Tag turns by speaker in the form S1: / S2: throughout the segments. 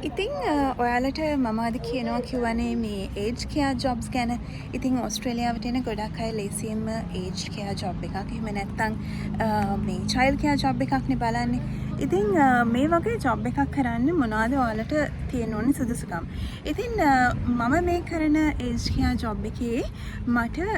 S1: ඉතින් ඔයාලට මම අද කියනවා කිව්වනේ මේ ඒජ් කෙයා ජොබ්ස් ගැන. ඉතින් ඕස්ට්‍රේලියාවට එන ගොඩක් අය ලේසියෙන්ම ඒජ් කෙයා ජොබ් එකක් එහෙම නැත්නම් මේ චයිල්ඩ් කෙයා ජොබ් එකක් නේ බලන්නේ. ඉතින් මේ වගේ ජොබ් එකක් කරන්න මොනවද ඔයාලට තියෙන්න ඕනේ සුදුසුකම්. ඉතින් මම මේ කරන ඒජ් කෙයා ජොබ් එකේ මට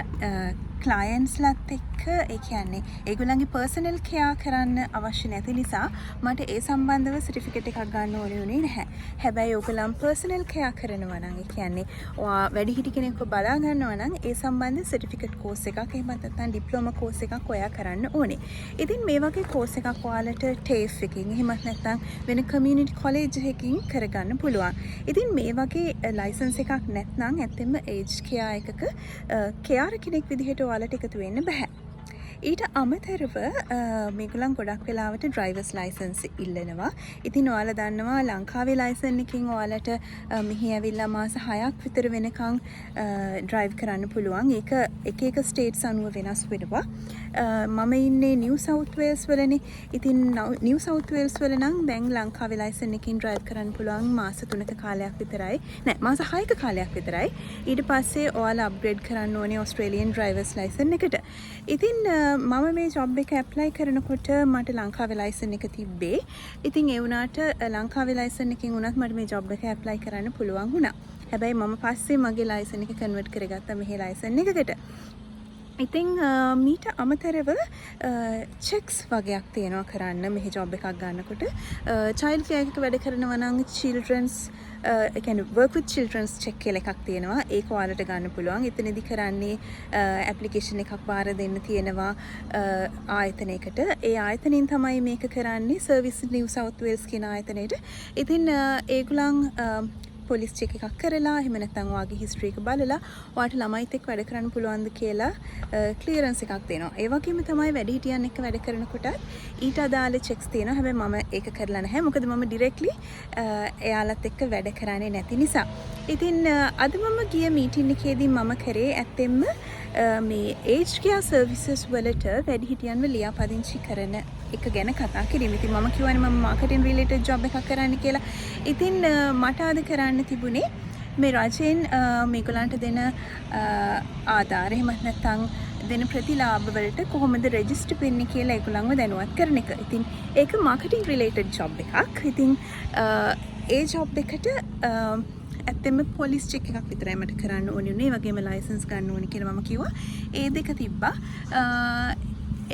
S1: ක්ලයන්ට්ස්ලත් එක්ක ඒ කියන්නේ ඒගොල්ලන්ගේ පර්සනල් කෙයා කරන්න අවශ්‍ය නැති නිසා මට ඒ සම්බන්ධව සර්ටිෆිකේට් එකක් ගන්න ඕනේ වුණේ නැහැ. හැබැයි ඕගොල්ලන් පර්සනල් කෙයා කරනවා නම් ඒ කියන්නේ ඔයා වැඩිහිටි කෙනෙක්ව බලා ගන්නවා නම් ඒ සම්බන්ධ සර්ටිෆිකේට් කෝස් එකක් එහෙම නැත්නම් ඩිප්ලෝමා කෝස් එකක් ඔයා කරන්න ඕනේ. ඉතින් මේ වගේ කෝස් එකක් ඔයාලට TAFE එකකින් එහෙමත් නැත්නම් වෙන කමියුනිටි කොලෙජ් එකකින් කරගන්න පුළුවන්. ඉතින් මේ වගේ ලයිසන්ස් එකක් නැත්නම් ඇත්තෙන්ම ඒජ් කෙයා එකක කෙයාර කෙනෙක් විදිහට ඔයාලට එකතු වෙන්න බෑ. ඊට අමතරව මේගොල්ලන් ගොඩක් වෙලාවට ඩ්‍රයිවර්ස් ලයිසන්ස් ඉල්ලනවා. ඉතින් ඔයාලා දන්නවා ලංකාවේ ලයිසන් එකකින් ඔයාලට මෙහි ඇවිල්ලා මාස 6ක් විතර වෙනකන් ඩ්‍රයිව් කරන්න පුළුවන්. ඒක එක එක ස්ටේට්ස් අනුව වෙනස් වෙනවා. මම ඉන්නේ නිව් සවුත් වේල්ස් වලනේ. ඉතින් නිව් සවුත් වේල්ස් වල නම් දැන් ලංකාවේ ලයිසන් එකකින් ඩ්‍රයිව් කරන්න පුළුවන් මාස 3ක කාලයක් විතරයි. නෑ මාස 6ක කාලයක් විතරයි. ඊට පස්සේ ඔයාලා අප්ග්‍රේඩ් කරන්න ඕනේ ඕස්ට්‍රේලියන් ඩ්‍රයිවර්ස් ලයිසන් එකට. ඉතින් මම මේ ජොබ් එක ඇප්ලයි කරනකොට මට ලංකාවේ ලයිසන් එක තිබ්බේ. ඉතින් ඒ වුණාට ලංකාවේ ලයිසන් එකකින් වුණත් මට මේ ජොබ් එක ඇප්ලයි කරන්න පුළුවන් වුණා. හැබැයි මම පස්සේ මගේ ලයිසන් එක කන්වර්ට් කරගත්තා මෙහි ලයිසන් එකකට. ඉතින් මීට අමතරව චෙක්ස් වගේක් තියෙනවා කරන්න මෙහි ජොබ් එකක් ගන්නකොට. චයිල්ඩ් කෙයාර් එකක වැඩ කරනවා නම් children's ඒ කියන්නේ work with children's check කියලා එකක් තියෙනවා. ඒක ඔයාලට ගන්න පුළුවන්. එතනදි කරන්නේ ඇප්ලිකේෂන් එකක් බාර දෙන්න තියෙනවා ආයතනයකට. ඒ ආයතනයෙන් තමයි මේක කරන්නේ සර්විස් නිව් සවුත් වේල්ස් කියන ආයතනයට. ඉතින් ඒගොල්ලන් පොලිස් චෙක් එකක් කරලා එහෙම නැත්නම් ඔයාගේ හිස්ටරි එක බලලා ඔයාට ළමයිත් එක්ක වැඩ කරන්න පුළුවන්ද කියලා ක්ලියරන්ස් එකක් දෙනවා. ඒ වගේම තමයි වැඩිහිටියන් එක්ක වැඩ කරනකොට ඊට අදාළ චෙක්ස් තියෙනවා. හැබැයි මම ඒක කරලා නැහැ. මොකද මම ඩිරෙක්ට්ලි එයාලත් එක්ක වැඩ කරන්නේ නැති නිසා. ඉතින් අද මම ගිය මීටින් එකේදී මම කරේ ඇත්තෙන්ම මේ ඒජ් කෙයා සර්විසස් වලට වැඩිහිටියන්ව ලියාපදිංචි කරන එක ගැන කතා කිරීම. ඉතින් මම කියවනේ මම මාකටිං රිලේටඩ් ජොබ් එකක් කරන්න කියලා. ඉතින් මට අද කරන්න තිබුණේ මේ රජයෙන් මේගොල්ලන්ට දෙන ආධාර එහෙමත් නැත්නම් දෙන ප්‍රතිලාභ වලට කොහොමද රෙජිස්ටර් වෙන්නේ කියලා ඒගොල්ලන්ව දැනුවත් කරන එක. ඉතින් ඒක මාකටිං රිලේටඩ් ජොබ් එකක්. ඉතින් ඒ ජොබ් එකට ඇත්තෙම පොලිස් චෙක් එකක් විතරයි මට කරන්න ඕනේ උනේ. ඒ වගේම ලයිසන්ස් ගන්න ඕනේ කියලා මම කිව්වා. ඒ දෙක තිබ්බා.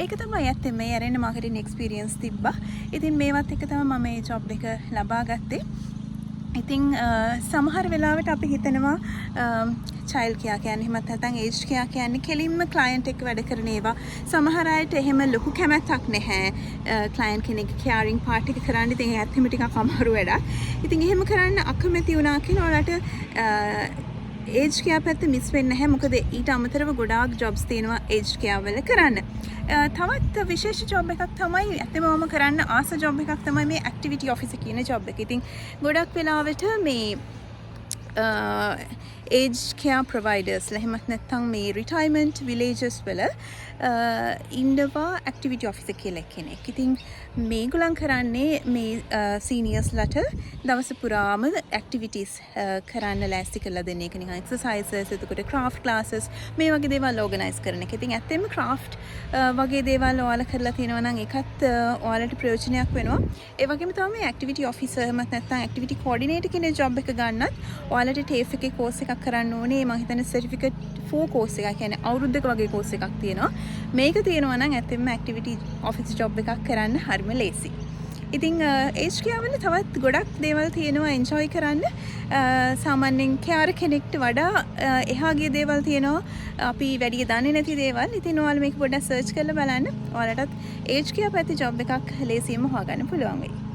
S1: ඒක තමයි ඇත්තෙම මේ ඇරෙන්න මාකටිං එක්ස්පීරියන්ස් තිබ්බා. ඉතින් මේවත් එක තමයි මම මේ ජොබ් එක ලබා ගත්තේ. ඉතින් සමහර වෙලාවට අපි හිතනවා චයිල්ඩ් කෙයා කියන්නේ එහෙමත් නැත්නම් ඒජ් කෙයා කියන්නේ කෙලින්ම ක්ලයන්ට් එක්ක වැඩ කරන ඒවා. සමහර අයට එහෙම ලොකු කැමැත්තක් නැහැ ක්ලයන්ට් කෙනෙක්ගේ කෙයාරින් පාර්ට් එක කරන්න. ඉතින් ඒ ඇත්තම ටිකක් අමාරු වැඩක්. ඉතින් එහෙම කරන්න අකමැති වුණා කියලා ඔයාලට ඒජ් කෙයා පැත්ත මිස් වෙන්නේ නැහැ. මොකද ඊට අමතරව ගොඩාක් ජොබ්ස් තියෙනවා ඒජ් කෙයා වල කරන්න. තවත් විශේෂ ජොබ් එකක් තමයි ඇත්තම මම කරන්න ආස ජොබ් එකක් තමයි මේ ඇක්ටිවිටි ඔෆිසර් කියන ජොබ් එක. ඉතින් ගොඩක් වෙලාවට මේ ඒජ් කෙයා ප්‍රොවයිඩර්ස් එහෙමත් නැත්නම් මේ රිටයර්මන්ට් විලේජස් වල ඉන්නවා ඇක්ටිවිටි ඔෆිසර් කියලා කෙනෙක්. ඉතින් මේගොල්ලන් කරන්නේ මේ සීනියර්ස්ලට දවස පුරාම ඇක්ටිවිටීස් කරන්න ලෑස්ති කරලා දෙන එක. නිකන් එක්සර්සයිසස්, එතකොට ක්‍රාෆ්ට් ක්ලාසස් මේ වගේ දේවල් ඕගනයිස් කරන එක. ඉතින් ඇත්තෙන්ම ක්‍රාෆ්ට් වගේ දේවල් ඔයාලා කරලා තියෙනවා නම් ඒකත් ඔයාලට ප්‍රයෝජනයක් වෙනවා. ඒ වගේම තමයි මේ ඇක්ටිවිටි ඔෆිසර් එහෙමත් නැත්නම් ඇක්ටිවිටි කෝඩිනේටර් කියන ජොබ් එක ගන්නත් ඔයාලට TAFE එකේ කෝස් එකක් කරන්න ඕනේ. මම හිතන්නේ සර්ටිෆිකේට් 4 කෝස් එකක්. කියන්නේ අවුරුද්දක වගේ කෝස් එකක් තියෙනවා. මේක තියෙනවා නම් ඇත්තෙන්ම ඇක්ටිවිටි ඔෆිස් ජොබ් එකක් කරන්න හරිම ලේසි. ඉතින් ඒජ් කෙයා වල තවත් ගොඩක් දේවල් තියෙනවා එන්ජොයි කරන්න. සාමාන්‍යයෙන් කෙයාර කෙනෙක්ට වඩා එහා ගිය දේවල් තියෙනවා. අපි වැඩි දන්නේ නැති දේවල්. ඉතින් ඔයාලා මේක පොඩ්ඩක් සර්ච් කරලා බලන්න. ඔයාලටත් ඒජ් කෙයා පැත්තේ ජොබ් එකක් ලේසියෙන්ම හොයාගන්න පුළුවන් වෙයි.